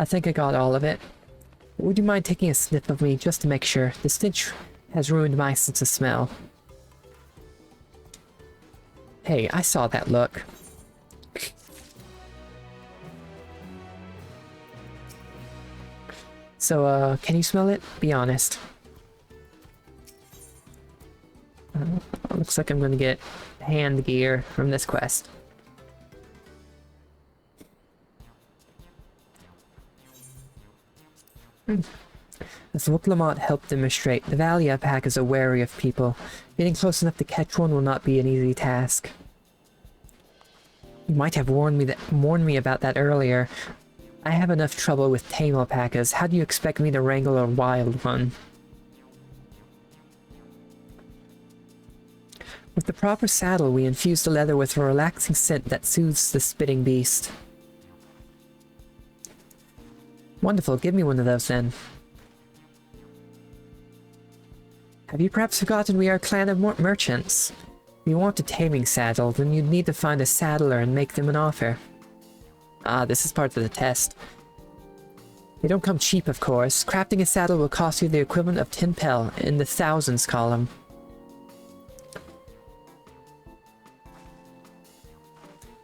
I think I got all of it. Would you mind taking a sniff of me just to make sure? The stench has ruined my sense of smell. Hey, I saw that look. So, can you smell it? Be honest. Looks like I'm gonna get hand gear from this quest. As Wooklamont helped demonstrate, the Valley alpacas are wary of people. Getting close enough to catch one will not be an easy task. You might have warned me about that earlier. I have enough trouble with tame alpacas. How do you expect me to wrangle a wild one? With the proper saddle, we infuse the leather with a relaxing scent that soothes the spitting beast. Wonderful, give me one of those then. Have you perhaps forgotten we are a clan of merchants? If you want a taming saddle, then you'd need to find a saddler and make them an offer. Ah, this is part of the test. They don't come cheap, of course. Crafting a saddle will cost you the equivalent of 10 pel in the thousands column.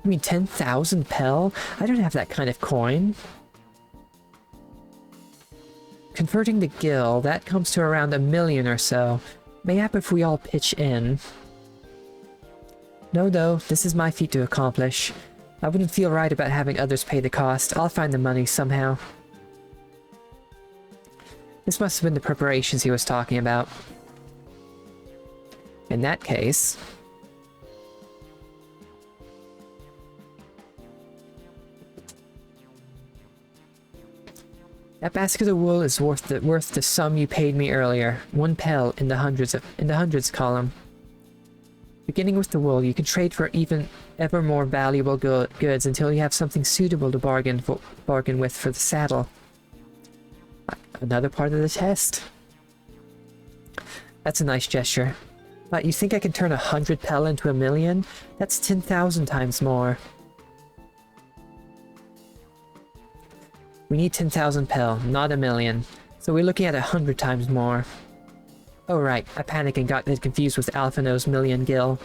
You mean 10,000 pel? I don't have that kind of coin. Converting to gil, that comes to around 1,000,000 or so. Mayhap if we all pitch in. No, though, this is my feat to accomplish. I wouldn't feel right about having others pay the cost. I'll find the money somehow. This must have been the preparations he was talking about. In that case... that basket of wool is worth the sum you paid me earlier. 1 pel in the hundreds column. Beginning with the wool, you can trade for ever more valuable goods until you have something suitable to bargain with for the saddle. Another part of the test. That's a nice gesture. But you think I can turn 100 pel into 1,000,000? That's 10,000 times more. We need 10,000 pel, not 1,000,000. So we're looking at 100 times more. Oh right, I panicked and got confused with Alphino's 1,000,000 gil.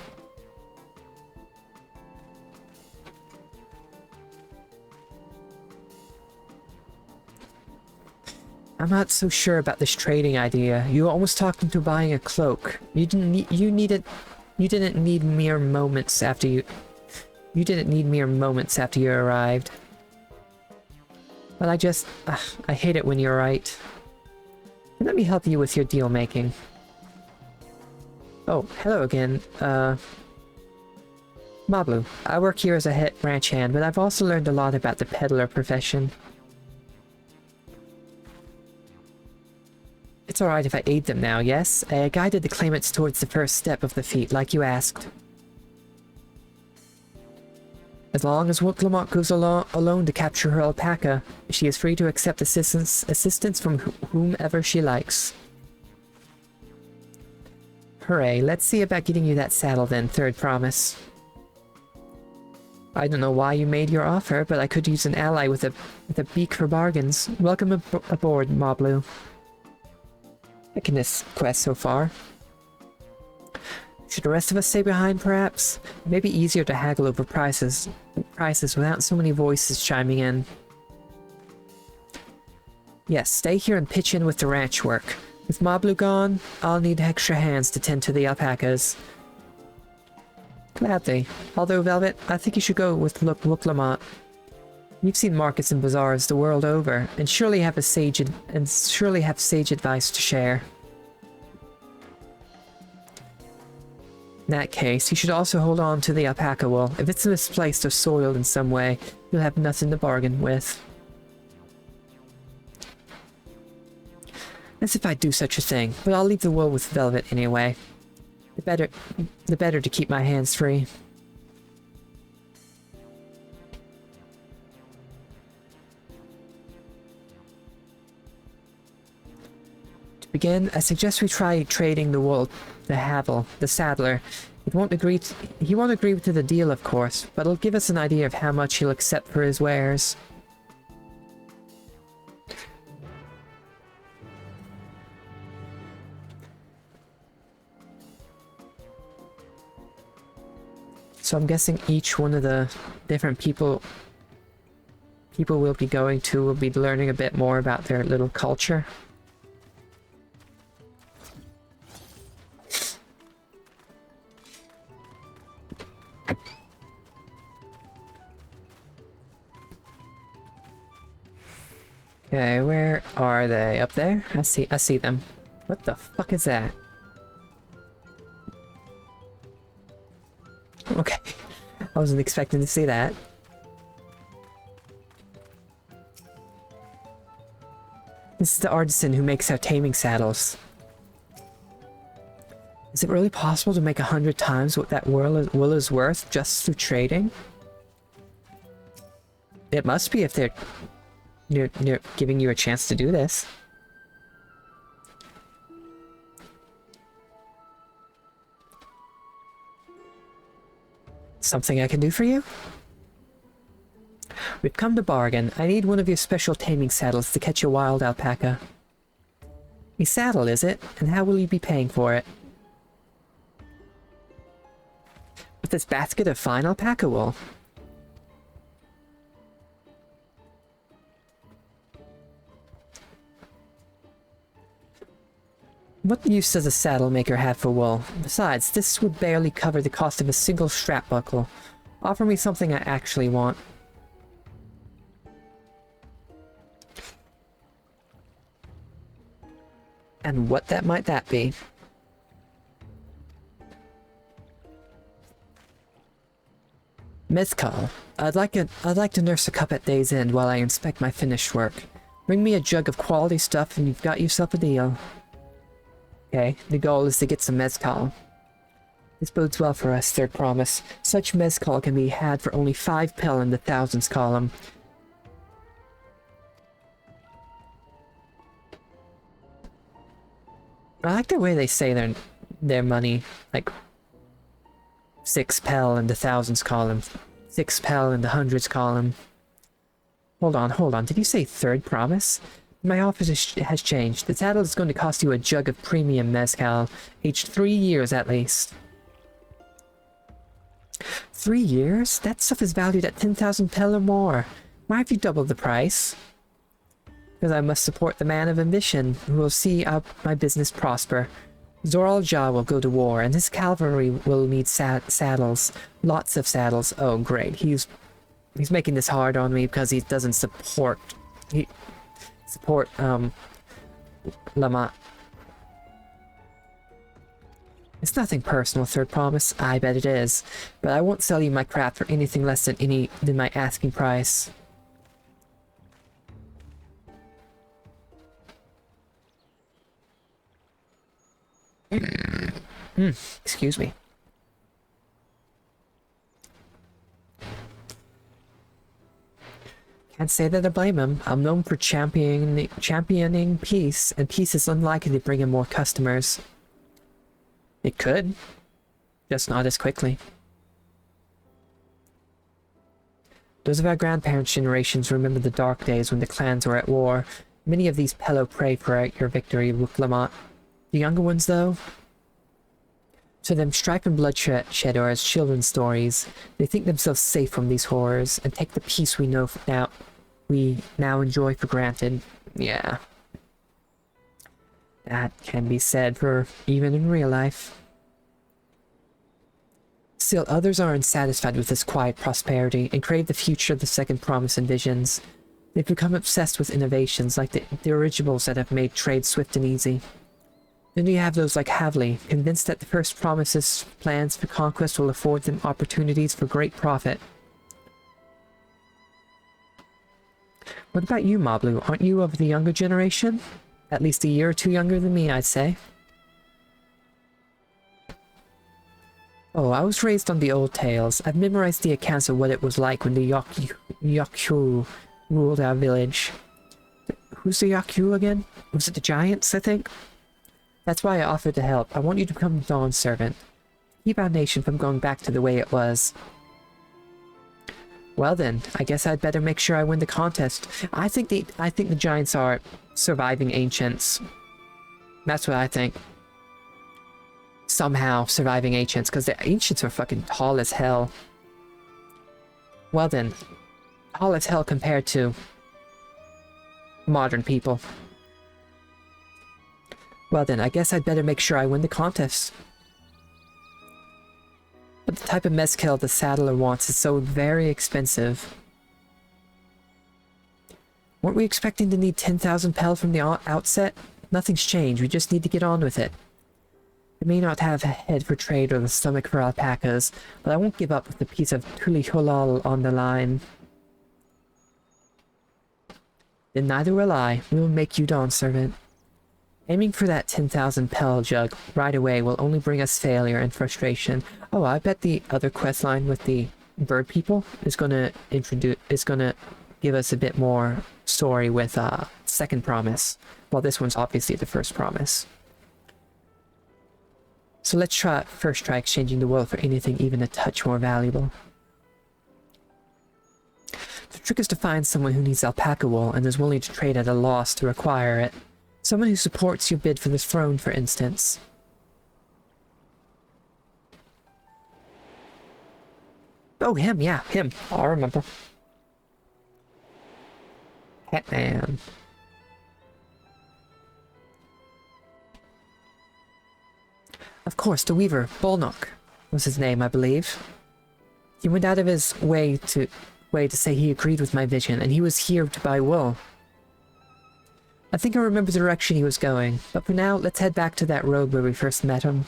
I'm not so sure about this trading idea. You almost talked into buying a cloak. You didn't need mere moments after you arrived. But I hate it when you're right. Let me help you with your deal making. Oh, hello again. Mablu. I work here as a ranch hand, but I've also learned a lot about the peddler profession. It's alright if I aid them now, yes? I guided the claimants towards the first step of the feat, like you asked. As long as Wooklamont goes alone to capture her alpaca, she is free to accept assistance from whomever she likes. Hooray, let's see about getting you that saddle then, third promise. I don't know why you made your offer, but I could use an ally with a beak for bargains. Welcome aboard, Mablu. Liking this quest so far. Should the rest of us stay behind, perhaps? It may be easier to haggle over prices without so many voices chiming in. Yes, stay here and pitch in with the ranch work. With Mablu gone, I'll need extra hands to tend to the alpacas. Gladly. Although, Velvet, I think you should go with Wooklamont. You've seen markets and bazaars the world over, and surely have sage advice to share. In that case, you should also hold on to the alpaca wool. If it's misplaced or soiled in some way, you'll have nothing to bargain with. As if I'd do such a thing, but I'll leave the wool with Velvet anyway. The better to keep my hands free. To begin, I suggest we try trading the wool to Havel, the saddler. He won't agree to the deal, of course, but it'll give us an idea of how much he'll accept for his wares. So I'm guessing each one of the different people we'll be going to will be learning a bit more about their little culture. Okay, where are they? Up there? I see them. What the fuck is that? Okay. I wasn't expecting to see that. This is the artisan who makes our taming saddles. Is it really possible to make 100 times what that wool is worth just through trading? It must be if they're giving you a chance to do this. Something I can do for you? We've come to bargain. I need one of your special taming saddles to catch a wild alpaca. A saddle, is it? And how will you be paying for it? With this basket of fine alpaca wool. What use does a saddle maker have for wool? Besides, this would barely cover the cost of a single strap buckle. Offer me something I actually want. And what might that be? Mezcal. I'd like to nurse a cup at day's end while I inspect my finished work. Bring me a jug of quality stuff and you've got yourself a deal. Okay, the goal is to get some mezcal. This bodes well for us, third promise. Such mezcal can be had for only 5 pel in the thousands column. I like the way they say their money, like 6 pel in the thousands column, 6 pel in the hundreds column. Hold on, did you say third promise? My offer has changed. The saddle is going to cost you a jug of premium mezcal, aged 3 years at least. 3 years? That stuff is valued at 10,000 pel or more. Why have you doubled the price? Because I must support the man of ambition, who will see my business prosper. Zoral Jah will go to war, and his cavalry will need saddles. Lots of saddles. Oh, great. He's making this hard on me because he doesn't support Lamont. It's nothing personal, third promise. I bet it is. But I won't sell you my craft for anything less than my asking price. Excuse me. Can't say that I blame him. I'm known for championing peace, and peace is unlikely to bring in more customers. It could, just not as quickly. Those of our grandparents' generations remember the dark days when the clans were at war. Many of these Pello pray for your victory with Lamont. The younger ones, though, to them strife and bloodshed are as children's stories. They think themselves safe from these horrors and take the peace we now enjoy for granted. Yeah. That can be said for even in real life. Still, others are unsatisfied with this quiet prosperity and crave the future the second promise envisions. They've become obsessed with innovations like the dirigibles that have made trade swift and easy. Then you have those like Havley, convinced that the first promise's plans for conquest will afford them opportunities for great profit. What about you, Mablu? Aren't you of the younger generation? At least a year or two younger than me, I'd say. Oh, I was raised on the old tales. I've memorized the accounts of what it was like when the Yakyu ruled our village. Who's the Yakyu again? Was it the giants, I think? That's why I offered to help. I want you to become Dawn's servant. Keep our nation from going back to the way it was. Well then, I guess I'd better make sure I win the contest. I think the giants are surviving ancients. That's what I think. Somehow surviving ancients, because the ancients are fucking tall as hell. Well then, all is hell compared to modern people. Well then, I guess I'd better make sure I win the contest. But the type of mezcal the saddler wants is so very expensive. Weren't we expecting to need 10,000 pel from the outset? Nothing's changed, we just need to get on with it. I may not have a head for trade or the stomach for alpacas, but I won't give up with a piece of tuli holal on the line. Then neither will I. We will make you Dawn servant. Aiming for that 10,000 pel jug right away will only bring us failure and frustration. Oh, I bet the other quest line with the bird people is gonna give us a bit more story with second promise. Well, this one's obviously the first promise. So let's first try exchanging the wool for anything even a touch more valuable. The trick is to find someone who needs alpaca wool and is willing to trade at a loss to acquire it. Someone who supports your bid for the throne, for instance. Oh, him, yeah, him. I remember. Catman. Of course, the Weaver, Bolnock, was his name, I believe. He went out of his way to say he agreed with my vision, and he was here to buy wool. I think I remember the direction he was going, but for now, let's head back to that road where we first met him.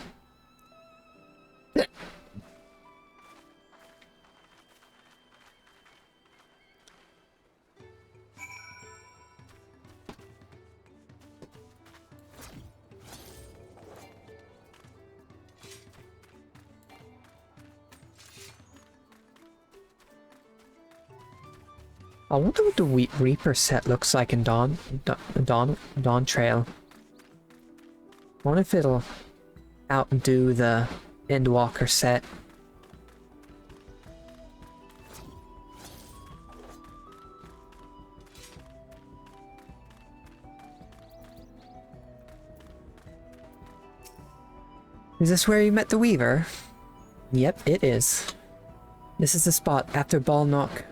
I wonder what the Reaper set looks like in Dawntrail. I wonder if it'll outdo the Endwalker set. Is this where you met the Weaver? Yep, it is. This is the spot after Bolnock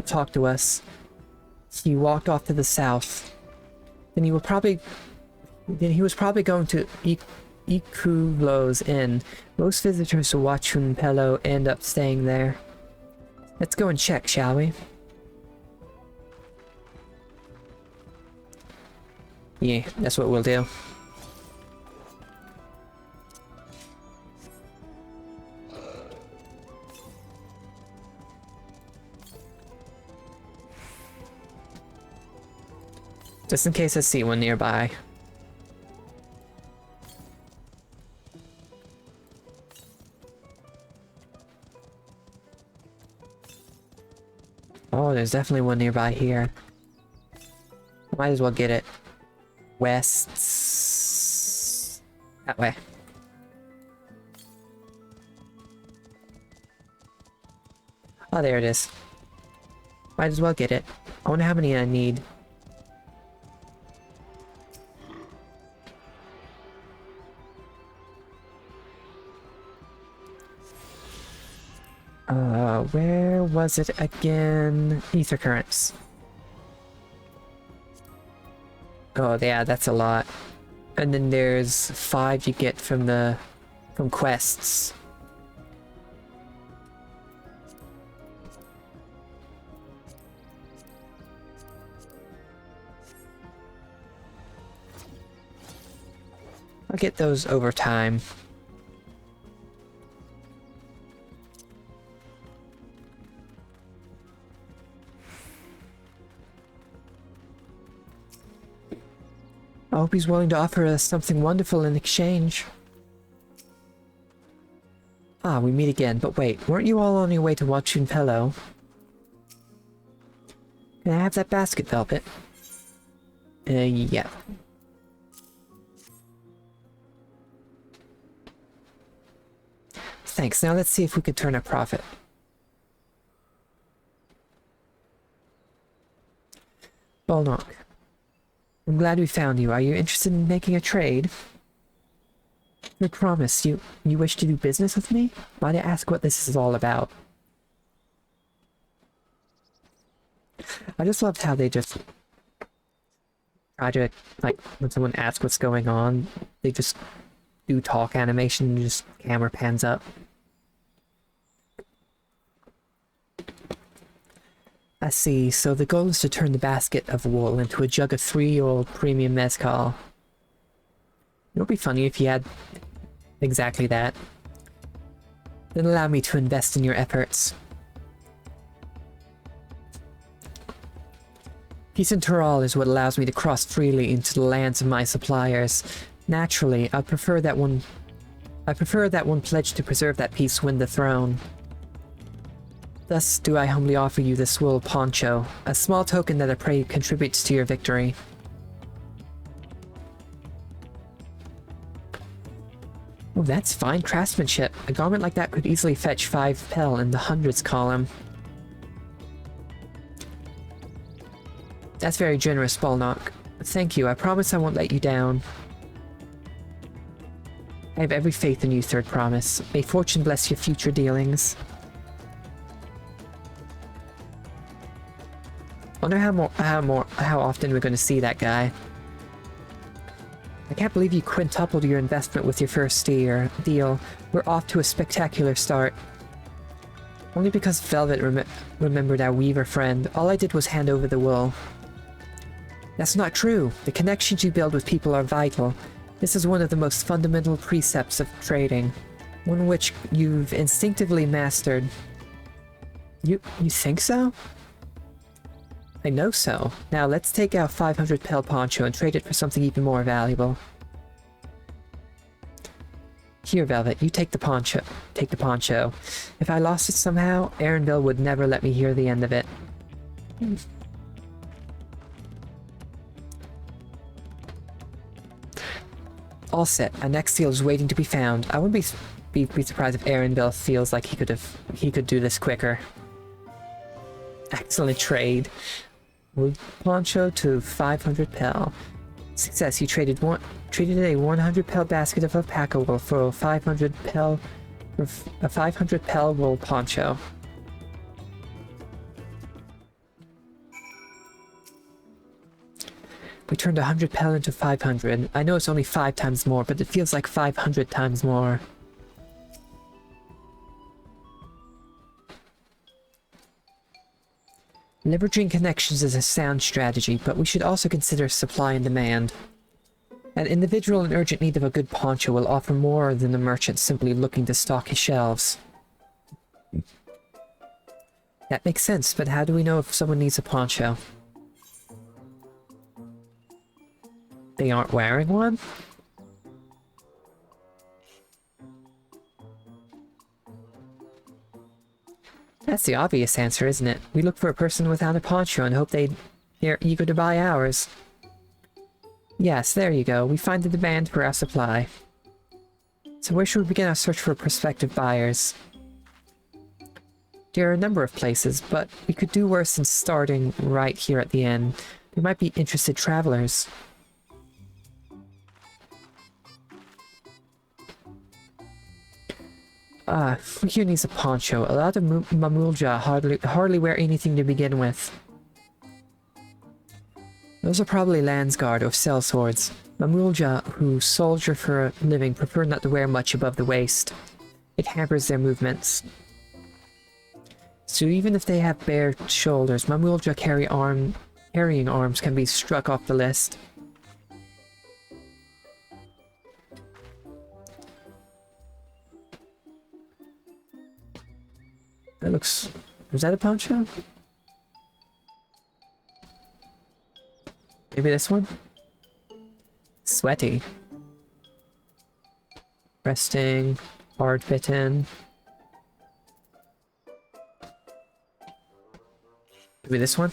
talked to us. He walked off to the south. Then he was probably going to Ikulo's Inn. Most visitors to Wachun Pello end up staying there. Let's go and check, shall we? Yeah, that's what we'll do. Just in case I see one nearby. Oh, there's definitely one nearby here. Might as well get it. West. That way. Oh, there it is. Might as well get it. I wonder how many I need. Where was it again? Ether currents. Oh yeah, that's a lot. And then there's 5 you get from quests. I'll get those over time. I hope he's willing to offer us something wonderful in exchange. Ah, we meet again, but wait, weren't you all on your way to Wachun Pello? Can I have that basket, Velvet? Yeah. Thanks, now let's see if we could turn a profit. Bolnock. I'm glad we found you. Are you interested in making a trade? I promise, you wish to do business with me? Might I ask what this is all about? I just loved how they just try to, like, when someone asks what's going on, they just do talk animation and just camera pans up. I see, so the goal is to turn the basket of wool into a jug of 3-year-old premium mezcal. It would be funny if you had exactly that. Then allow me to invest in your efforts. Peace in Tural is what allows me to cross freely into the lands of my suppliers. Naturally, I prefer that one pledge to preserve that peace win the throne. Thus do I humbly offer you this wool poncho, a small token that I pray contributes to your victory. Oh, that's fine craftsmanship. A garment like that could easily fetch 5 pel in the hundreds column. That's very generous, Balnock. Thank you, I promise I won't let you down. I have every faith in you, Third Promise. May fortune bless your future dealings. Wonder how often we're going to see that guy. I can't believe you quintupled your investment with your first deal. We're off to a spectacular start. Only because Velvet remembered our weaver friend. All I did was hand over the wool. That's not true. The connections you build with people are vital. This is one of the most fundamental precepts of trading. One which you've instinctively mastered. You think so? I know so. Now let's take our 500 pel poncho and trade it for something even more valuable. Here, Velvet, you take the poncho. Take the poncho. If I lost it somehow, Erenville would never let me hear the end of it. All set. Our next deal is waiting to be found. I wouldn't be surprised if Erenville feels like he could do this quicker. Excellent trade. Wood poncho to 500 pel. Success. You traded a 100 pel basket of alpaca wool for a 500 pel wool poncho. We turned 100 pel into 500. I know it's only 5 times more, but it feels like 500 times more. Leveraging connections is a sound strategy, but we should also consider supply and demand. An individual in urgent need of a good poncho will offer more than a merchant simply looking to stock his shelves. That makes sense, but how do we know if someone needs a poncho? They aren't wearing one? That's the obvious answer, isn't it? We look for a person without a poncho and hope they're eager to buy ours. Yes, there you go. We find the demand for our supply. So where should we begin our search for prospective buyers? There are a number of places, but we could do worse than starting right here at the end. There might be interested travelers. Here needs a poncho. A lot of Mamulja hardly wear anything to begin with. Those are probably Landsguard or sellswords. Mamulja, who soldier for a living, prefer not to wear much above the waist. It hampers their movements. So even if they have bare shoulders, Mamulja carrying arms can be struck off the list. That looks... Was that a poncho? Maybe this one? Sweaty. Resting. Hard fitting. Maybe this one?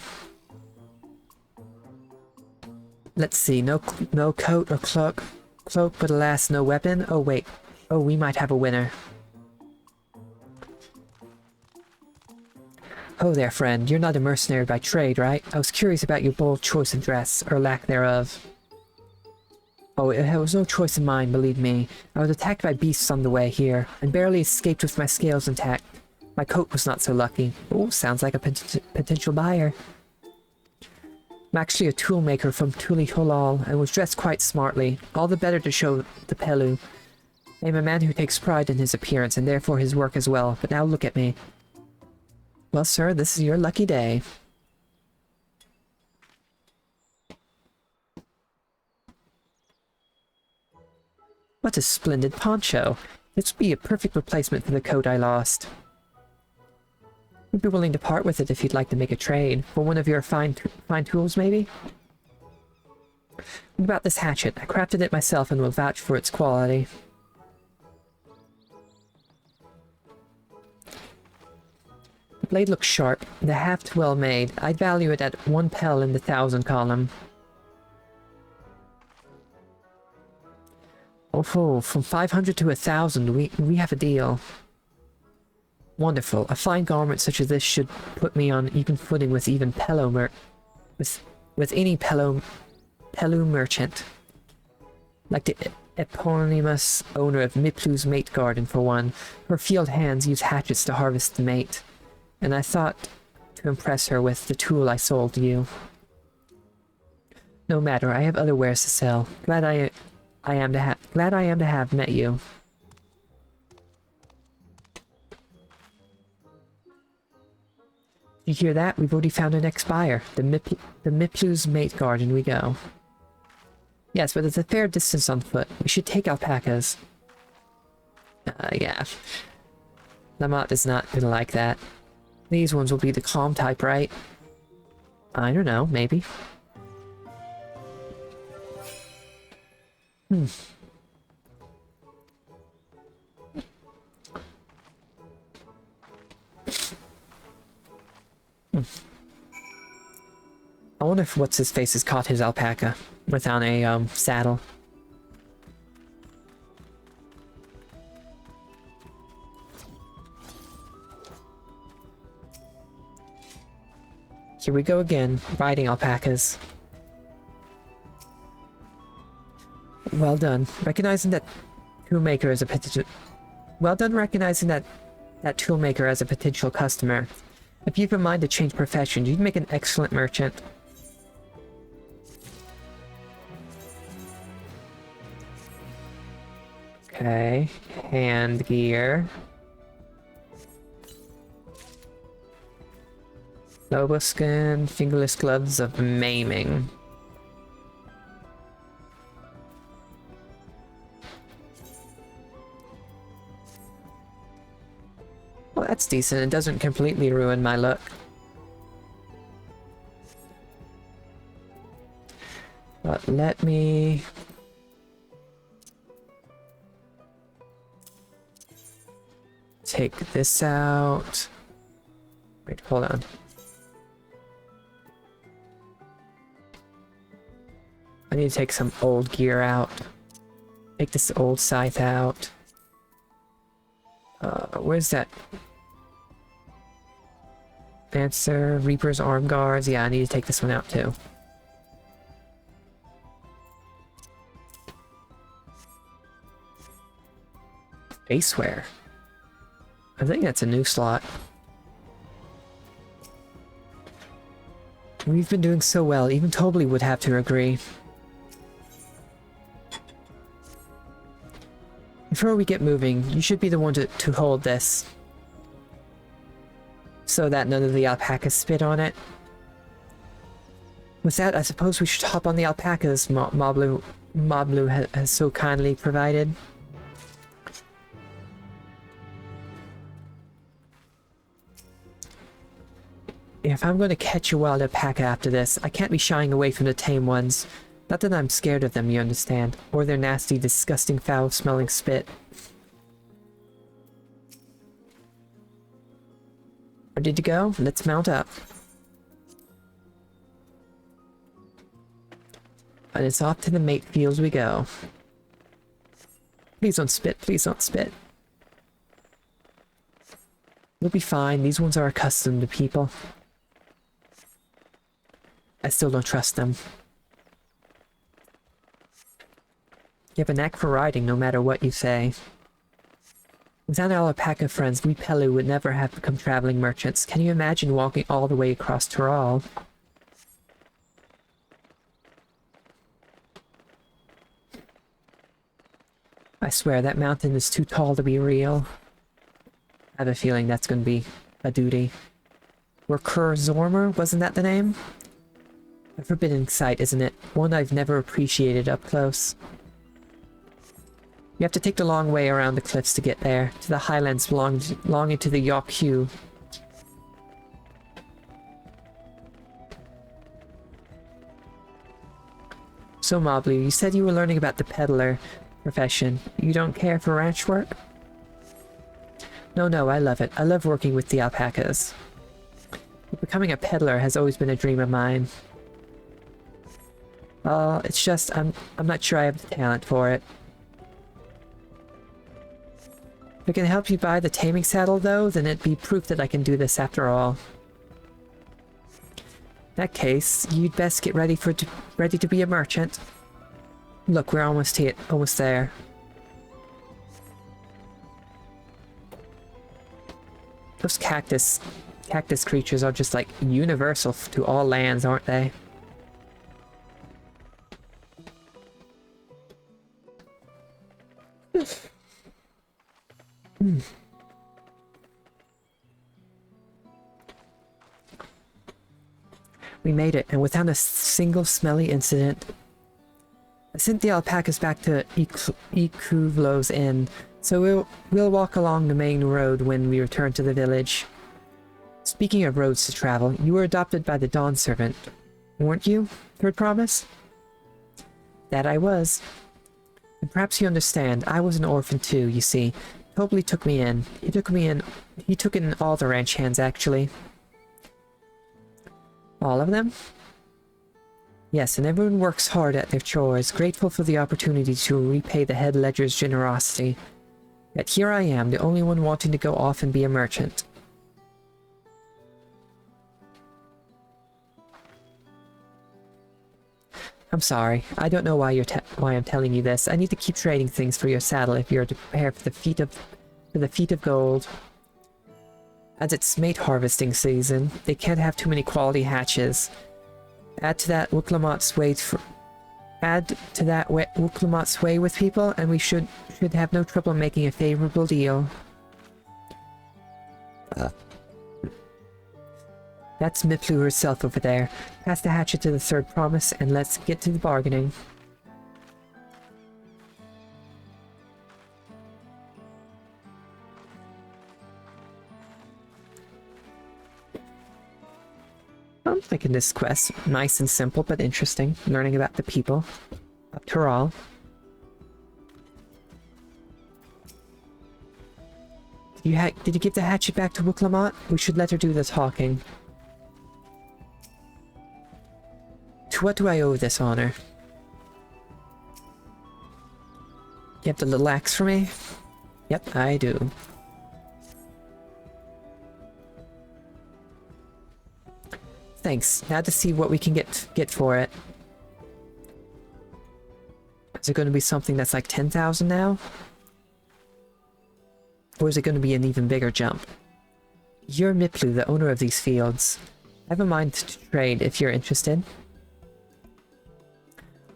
Let's see. No coat or cloak, but alas, no weapon. Oh wait. Oh, we might have a winner. Oh there, friend. You're not a mercenary by trade, right? I was curious about your bold choice of dress, or lack thereof. Oh, it was no choice of mine, believe me. I was attacked by beasts on the way here, and barely escaped with my scales intact. My coat was not so lucky. Oh, sounds like a potential buyer. I'm actually a toolmaker from Tuli Holal and was dressed quite smartly, all the better to show the Pelu. I am a man who takes pride in his appearance and therefore his work as well, but now look at me. Well, sir, this is your lucky day. What a splendid poncho. This would be a perfect replacement for the coat I lost. I'd be willing to part with it if you'd like to make a trade. For one of your fine tools, maybe? What about this hatchet? I crafted it myself and will vouch for its quality. The blade looks sharp, the haft well made. I'd value it at 1 pel in the 1,000 column. Oh, from 500 to 1,000, we have a deal. Wonderful. A fine garment such as this should put me on even footing with even with any Pelu merchant. Like the eponymous owner of Miplu's mate garden, for one. Her field hands use hatchets to harvest the mate, and I thought to impress her with the tool I sold you. No matter, I have other wares to sell. Glad I am to have met you. You hear that? We've already found our next buyer. The Miplu's mate garden we go. Yes, but it's a fair distance on foot. We should take alpacas. Yeah. Lamont is not gonna like that. These ones will be the calm type, right? I don't know, maybe. I wonder if what's-his-face has caught his alpaca without a saddle. Here we go again, riding alpacas. Well done. Recognizing that toolmaker as a potential... Well done recognizing that toolmaker as a potential customer. If you've a mind to change professions, you'd make an excellent merchant. Okay, hand gear. Lobo skin, fingerless gloves of maiming. Well, that's decent. It doesn't completely ruin my look. But let me... take this out. Wait, hold on. I need to take some old gear out. Take this old scythe out. Where's that? Dancer, Reaper's arm guards. Yeah, I need to take this one out too. Faceware. I think that's a new slot. We've been doing so well, even Tobley would have to agree. Before we get moving, you should be the one to hold this. So that none of the alpacas spit on it. With that, I suppose we should hop on the alpacas Moblu has so kindly provided. If I'm going to catch a wild alpaca after this, I can't be shying away from the tame ones. Not that I'm scared of them, you understand. Or their nasty, disgusting, foul-smelling spit. Ready to go? Let's mount up. And it's off to the mate fields we go. Please don't spit, please don't spit. We'll be fine, these ones are accustomed to people. I still don't trust them. You have a knack for riding, no matter what you say. Without our alpaca friends, we Pelu would never have become traveling merchants. Can you imagine walking all the way across Tural? I swear that mountain is too tall to be real. I have a feeling that's going to be a duty. Recur Zormer, wasn't that the name? A forbidden sight, isn't it? One I've never appreciated up close. You have to take the long way around the cliffs to get there, to the highlands belonging to the Yokhu. So Moblu, you said you were learning about the peddler profession. You don't care for ranch work? No, I love it. I love working with the alpacas. Becoming a peddler has always been a dream of mine. It's just, I'm not sure I have the talent for it. If I can help you buy the taming saddle, though, then it'd be proof that I can do this after all. In that case, you'd best get ready to be a merchant. Look, we're almost there. Those cactus creatures are just like universal to all lands, aren't they? We made it, and without a single smelly incident. I sent the alpacas back to Ikuvlo's inn, so we'll walk along the main road when we return to the village. Speaking of roads to travel, you were adopted by the Dawn Servant, weren't you? Third Promise? That I was. And perhaps you understand, I was an orphan too, you see. Totally took me in. He took in all the ranch hands, actually. All of them? Yes, and everyone works hard at their chores, grateful for the opportunity to repay the head ledger's generosity. Yet here I am, the only one wanting to go off and be a merchant. I'm sorry. I don't know why I'm telling you this. I need to keep trading things for your saddle if you're to prepare for the feat of gold. As it's mate harvesting season, they can't have too many quality hatches. Add to that Wuklamot sway with people, and we should have no trouble making a favorable deal. That's Miplu herself over there. Pass the hatchet to the Third Promise, and let's get to the bargaining. I'm liking this quest. Nice and simple, but interesting. Learning about the people of Tural. Did you give the hatchet back to Wuklamot? We should let her do the talking. To what do I owe this honor? You have the little axe for me? Yep, I do. Thanks. Now to see what we can get for it. Is it going to be something that's like 10,000 now? Or is it going to be an even bigger jump? You're Miplu, the owner of these fields. I have a mind to trade if you're interested.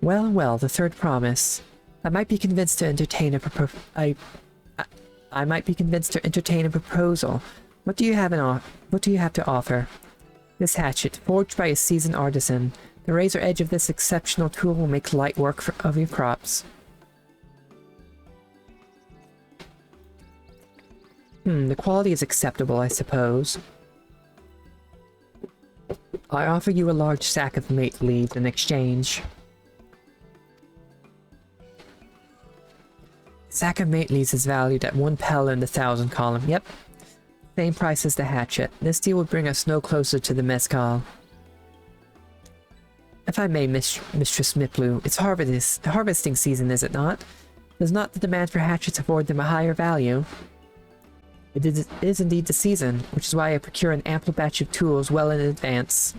Well, the Third Promise. I might be convinced to entertain a proposal. What do you have to offer? This hatchet, forged by a seasoned artisan. The razor edge of this exceptional tool will make light work of your crops. The quality is acceptable, I suppose. I offer you a large sack of mate leaves in exchange. Sack of mate leaves is valued at 1 pel in the 1,000 column. Yep. Same price as the hatchet. This deal would bring us no closer to the mezcal. If I may, Mistress Miplu, it's harvesting season, is it not? Does not the demand for hatchets afford them a higher value? It is indeed the season, which is why I procure an ample batch of tools well in advance.